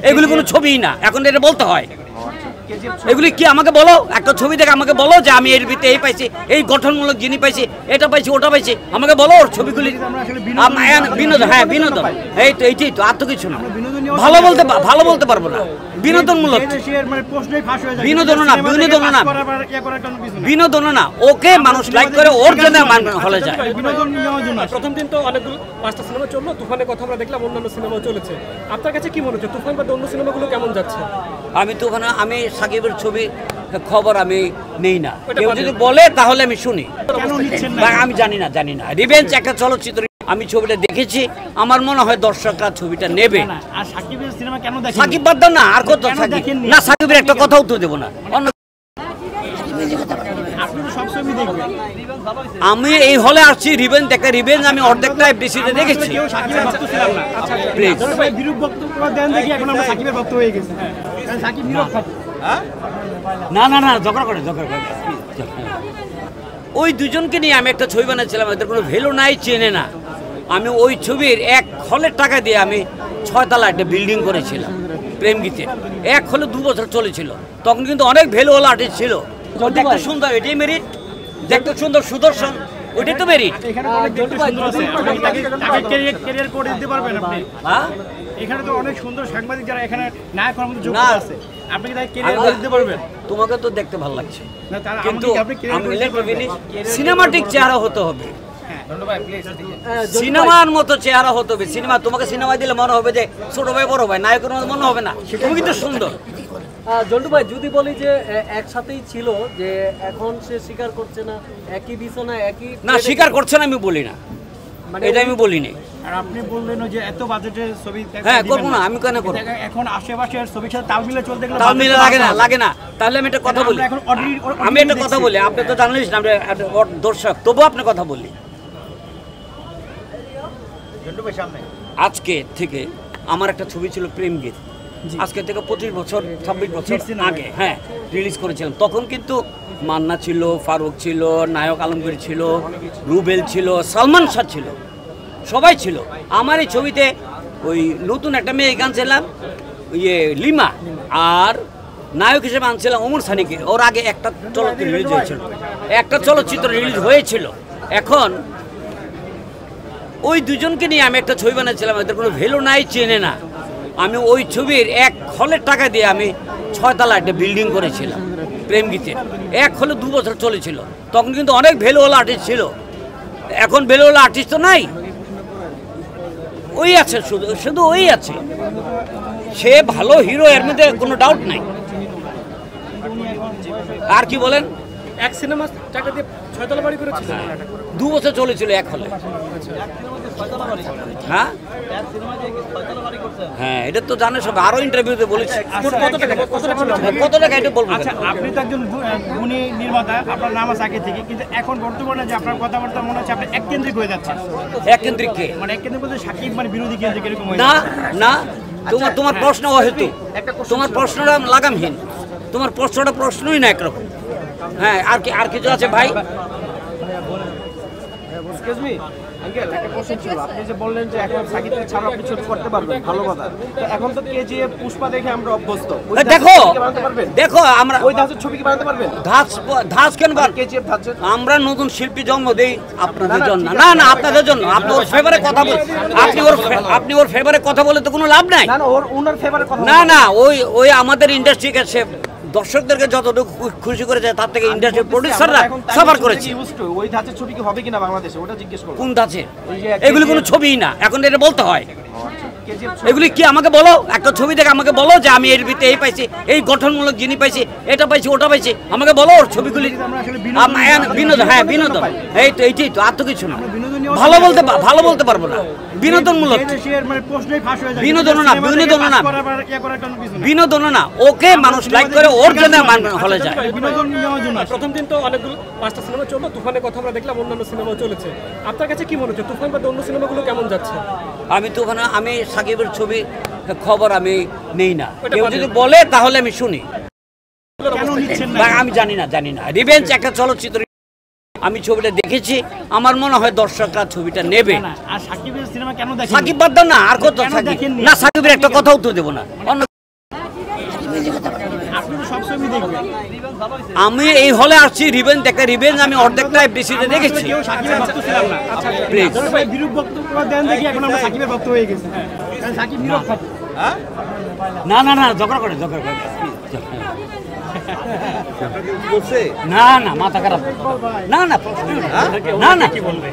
এগুলি কোনো ছবিই না, এখন এটা বলতে হয়। এগুলি কি আমাকে বলো, একটা ছবি দেখে আমাকে বলো যে আমি এর ভিতরে এই পাইছি, এই গঠনমূলক জিনিস পাইছি, এটা পাইছি, ওটা পাইছি, আমাকে বলো ওর ছবিগুলি। বিনোদন, হ্যাঁ বিনোদন, এই তো এইটাই তো, আর তো কিছু না। ভালো বলতে পারবো না, বিনোদনমূলক। বিনোদন না, বিনোদন না, ওকে মানুষ লাইক করে, ওর জন্য হলে যায়। প্রথম দিন তো অনেকগুলো 5টা সিনেমা চললো, তুফানের কথা আমরা দেখলাম, অন্যান্য সিনেমাও চলেছে। আপনার কাছে কি মনে হচ্ছে তুফান বা অন্য সিনেমাগুলো কেমন যাচ্ছে? আমি সাকিবের ছবি খবর আমি নেই না, কেউ যদি বলে তাহলে আমি শুনি, আমি জানি না। রিভেঞ্জ একটা চলচ্চিত্র, আমি ছবিটা দেখেছি, আমার মনে হয় দর্শকরা ছবিটা নেবে। সাকিব বাদ দাও না, আর কত না, সাকিবের একটা কথা উত্তর দেবো না। আমি এই হলে আসছি রিভেঞ্জ দেখে, রিভেঞ্জ আমি অর্ধেকটা এফডিসিতে দেখেছি। না ঝগড়া করে ওই দুজনকে নিয়ে আমি একটা ছবি বানাচ্ছিলাম, এদের কোনো ভ্যালু নাই, চেনে না। আমি ওই ছবির এক হলের টাকা দিয়ে আমি 6 তলা একটা বিল্ডিং করেছিলাম প্রেম গীতে, এক হলে 2 বছর চলেছিল। তখন কিন্তু অনেক ভ্যালুওয়ালা আর্টিস্ট ছিল, দেখতে সুন্দর, এটাই মেরিট, দেখতে সুন্দর, সুদর্শন, ওইটাই তো মেরিট। এখানে তো অনেক সুন্দর সাংবাদিক যারা এখানে নায়ক হওয়ার মতো যোগ্যতা আছে, আপনি কি তাই ক্যারিয়ার করে দিতে পারবেন? তোমাকে তো দেখতে ভালো লাগছে, কিন্তু সিনেমাটিক চেহারা হতে হবে, সিনেমার মতো চেহারা হতে হবে। সিনেমা তোমাকে সিনেমা দিলে মনে হবে যে ছোট ভাই বড় ভাই, নায়কের মতো মনে হবে না, তুমি কিন্তু সুন্দর। জন্টু ভাই, যদি বলি যে একসাথেই ছিল, যে এখন সে স্বীকার করছে না, একই বিছানা একই না, স্বীকার করছে না আমি বলি না, এটা আমি বলিনি। আর আপনি বললেন যে এত বাজেটের ছবি, হ্যাঁ করবো না, আমি কেন করবো? এখন আশেপাশের ছবির সাথে তাল মিলে চলতে গেলে তাল মিলে লাগে না। তাহলে আমি একটা কথা বলি, আপনি তো জার্নালিস্ট, আমরা দর্শক, তবু আপনার কথা বলি। আজকে থেকে আমার একটা ছবি ছিল প্রেম গীত, আজকে থেকে 25 বছর 26 বছর আগে হ্যাঁ রিলিজ করেছিলাম। তখন কিন্তু মান্না ছিল, ফারুক ছিল, নায়ক আলমগীর ছিল, রুবেল ছিল, সালমান শাহ ছিল, সবাই ছিল। আমার এই ছবিতে ওই নতুন একটা মেয়ে গান ছিলাম, লিমা, আর নায়ক হিসেবে আনছিলাম ওমর সানিকে। ওর আগে একটা চলচ্চিত্র রিলিজ হয়েছিল। এখন ওই দুজনকে নিয়ে আমি একটা ছবি বানাচ্ছিলাম, এদের কোনো ভ্যালু নাই, চেনে না। আমি ওই ছবির এক হলের টাকা দিয়ে আমি 6 তলা একটা বিল্ডিং করেছিলাম প্রেম গীতে, এক হলে 2 বছর চলেছিল। তখন কিন্তু অনেক ভ্যালুওয়ালা আর্টিস্ট ছিল, এখন ভ্যালুওয়ালা আর্টিস্ট তো নাই, ওই আছে, শুধু ওই আছে। সে ভালো হিরো, এর মধ্যে কোনো ডাউট নাই। আর কি বলেন? এক সিনেমা টাকা দিয়ে 6 তলা বাড়ি করেছিল, 2 বছর চলেছিল এক হলে। হ্যাঁ এটা তো জানে সব, আরো ইন্টারভিউতে বলেছি। কত টাকা এটা বলবো? আচ্ছা, আপনি তো একজন গুণী নির্মাতা, আপনার নাম আছে আগে থেকে, কিন্তু এখন বর্তমানে যে আপনার কথাবার্তা মনে হচ্ছে আপনি এককেন্দ্রিক হয়ে যাচ্ছেন। এককেন্দ্রিক কে? মানে এককেন্দ্রিক বলতে সাকিব মানে বিরোধী কেন্দ্রিক এরকম হয়ে না না, তোমার প্রশ্ন অহেতু, তোমার প্রশ্নটা লাগামহীন, তোমার প্রশ্নটা প্রশ্নই না একরকম। হ্যাঁ আর কিছু আছে ভাই? আপনি যে বললেন যে এখন সাকিব ছাড়া আপনি ছবি করতে পারবেন, ভালো কথা। এখন তো কেজিএফ পুষ্পা দেখে আমরা অভ্যস্ত। দেখো আমরা ওই ধাঁচের ছবি কি বানাতে পারবেন? ধাঁচ কেন? কেজিএফ ধাঁচের আমরা নতুন শিল্পী জন্ম দেই আপনাদের জন্য, না আপনাদের জন্য। আপনি ওর ফেভারে কথা বলেন, আপনি ওর ফেভারে কথা বলে তো কোনো লাভ নাই। না ওর ওনার ফেভারে কথা না ওই আমাদের ইন্ডাস্ট্রিকে সে দর্শকদেরকে যতটুকু খুশি করেছে তার থেকে ইন্ডাস্ট্রি প্রোডিউসাররা সাফার করেছে। ওই ধাঁচের ছবি কি হবে কিনা বাংলাদেশে, ওটা জিজ্ঞেস করব। কোন ধাঁচের? এগুলি কোনো ছবিই না, এখন এটা বলতে হয়। এগুলি কি আমাকে বলো, একটা ছবি দেখে আমাকে বলো যে আমি এর ভিতরে এই পাইছি, এই গঠনমূলক জিনিস পাইছি, এটা পাইছি, ওটা পাইছি, আমাকে বলো ওর ছবিগুলি। বিনোদন, হ্যাঁ বিনোদন, এই তো এইটাই তো, আর তো কিছু না। ভালো বলতে পারবো না, বিনোদনমূলক। বিনোদন না, ওকে মানুষ লাইক করে, ওর জন্য হলে যায়। প্রথম দিন তো অনেকগুলো 5টা সিনেমা চললো, তুফানের কথা আমরা দেখলাম, অন্যান্য সিনেমাও চলেছে। আপনার কাছে কি মনে হচ্ছে তুফান বা অন্য সিনেমাগুলো কেমন যাচ্ছে? আমি সাকিবের ছবি খবর আমি নেই না, কেউ যদি বলে তাহলে আমি শুনি, আমি জানি না। রিভেঞ্জ একটা চলচ্চিত্র, আমি ছবিটা দেখেছি, আমার মনে হয় দর্শকরা ছবিটা নেবে। না, আর সাকিবের সিনেমা কেন দেখেন? সাকিব বাদ দাও না, আর কত কেন সাকিব দেখেননি? না, সাকিবের একটা কথা উত্তর দেবো না। আপনি তো সব ছবি দেখবেন। আমি এই হলে আসছি রিভেঞ্জ দেখতে, রিভেঞ্জ আমি অর্ধেকটা এফডিসিতে দেখেছি। কেউ সাকিবের ভক্ত ছিলাম না। প্লিজ ভাই বিরূপ বক্তব্য দেন দেখি এখন আমরা সাকিবের ভক্ত হয়ে গেছি। কারণ সাকিব বিরূপ ভক্ত। না না না, ঝগড়া করে না না, মাথা খারাপ না না, না না, কি বলবে